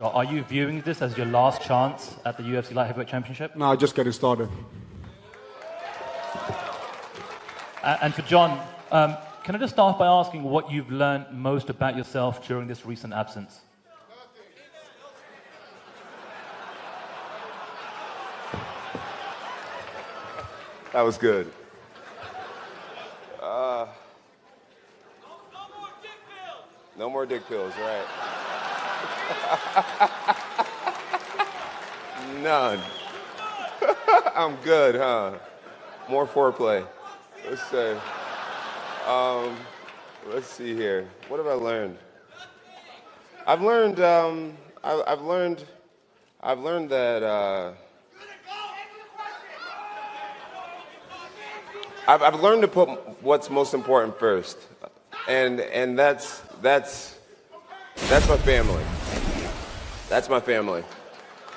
Are you viewing this as your last chance at the UFC Light Heavyweight Championship? No, just getting started. And for Jon, can I just start by asking what you've learned most about yourself during this recent absence? That was good. No more dick pills, right? None. I'm good, huh? More foreplay. Let's say. Let's see here. What have I learned? I've learned that I've learned to put what's most important first, and that's my family. That's my family.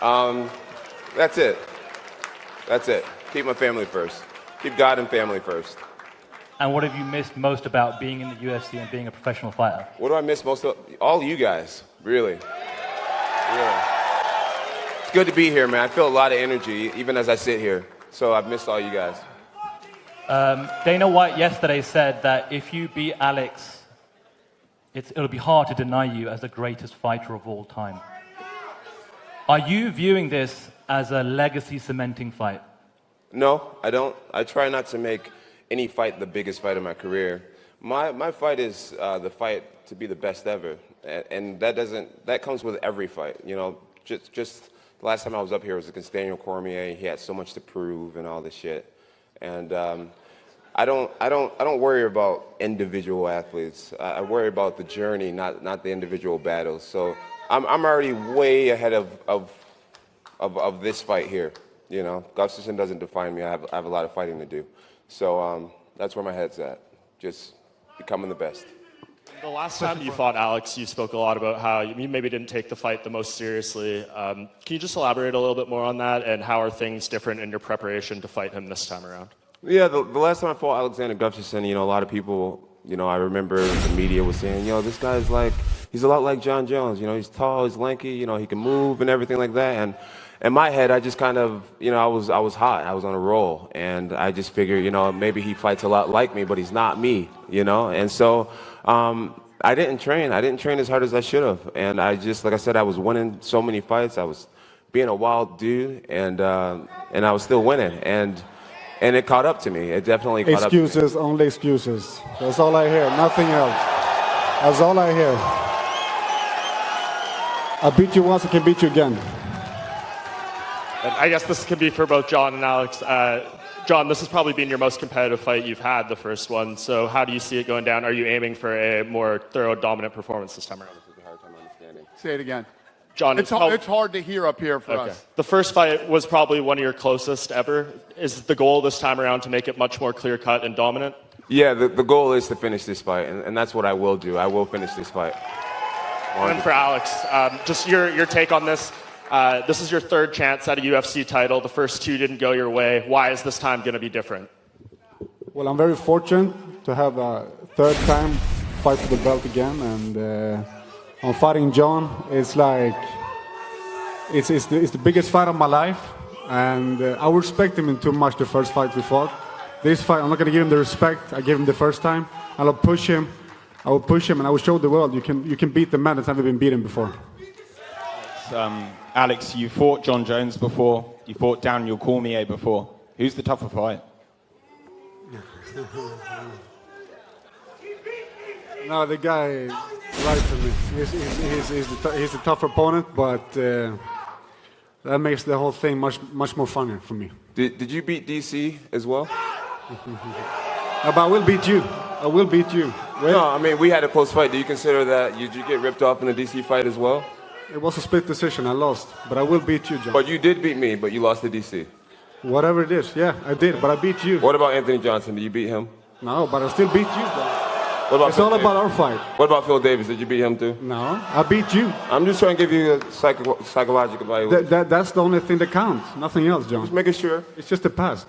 That's it. That's it. Keep my family first. Keep God and family first. And what have you missed most about being in the UFC and being a professional fighter? What do I miss most of? All you guys, really. Yeah. It's good to be here, man. I feel a lot of energy, even as I sit here. So I've missed all you guys. Dana White yesterday said that if you beat Alex, it'll be hard to deny you as the greatest fighter of all time. Are you viewing this as a legacy-cementing fight? No, I don't. I try not to make any fight the biggest fight of my career. My fight is the fight to be the best ever, and that comes with every fight. You know, just the last time I was up here was against Daniel Cormier. He had so much to prove and all this shit, and I don't worry about individual athletes. I worry about the journey, not the individual battles. So I'm already way ahead of this fight here. You know, Gustafsson doesn't define me. I have a lot of fighting to do. So that's where my head's at, just becoming the best. The last time you fought Alex, you spoke a lot about how you maybe didn't take the fight the most seriously. Can you just elaborate a little bit more on that, and how are things different in your preparation to fight him this time around? Yeah, the last time I fought Alexander Gustafsson, you know, a lot of people, you know, I remember the media was saying, yo, this guy's like, he's a lot like Jon Jones. You know, he's tall, he's lanky, you know, he can move and everything like that. And in my head, I just kind of, you know, I was hot. I was on a roll. And I just figured, you know, maybe he fights a lot like me, but he's not me, you know. And so I didn't train. I didn't train as hard as I should have. And I just, like I said, I was winning so many fights. I was being a wild dude, and I was still winning. And it caught up to me. It definitely caught up to me. Excuses, only excuses. That's all I hear, nothing else. That's all I hear. I beat you once, I can beat you again. And I guess this could be for both Jon and Alex. Jon, this has probably been your most competitive fight you've had, the first one. So how do you see it going down? Are you aiming for a more thorough, dominant performance this time around? This is a hard time understanding. Say it again. Jon, it's hard to hear up here for us. The first fight was probably one of your closest ever. Is the goal this time around to make it much more clear-cut and dominant? Yeah, the goal is to finish this fight, and that's what I will do. I will finish this fight. And then for Alex, just your take on this. This is your third chance at a UFC title. The first two didn't go your way. Why is this time going to be different? Well, I'm very fortunate to have a third time fight for the belt again, and I'm fighting Jon. It's like it's the biggest fight of my life, and I respect him too much. The first fight we fought, this fight I'm not going to give him the respect I gave him the first time. I'll push him. I will push him, and I will show the world you can beat the man that's never been beaten before. Alex, you fought Jon Jones before. You fought Daniel Cormier before. Who's the tougher fight? No, the guy lied to me. He's a tough opponent, but that makes the whole thing much more funny for me. Did you beat DC as well? But I will beat you. I will beat you. Wait. No, I mean, we had a close fight. Do you consider that you get ripped off in the DC fight as well? It was a split decision. I lost, but I will beat you, Jon. But you did beat me, but you lost to DC. Whatever it is, yeah, I did, but I beat you. What about Anthony Johnson? Did you beat him? No, but I still beat you, bro. What about it's all about our fight. What about Phil Davis? Did you beat him too? No, I beat you. I'm just trying to give you a psychological evaluation. That's the only thing that counts. Nothing else, Jon. Just making sure. It's just the past.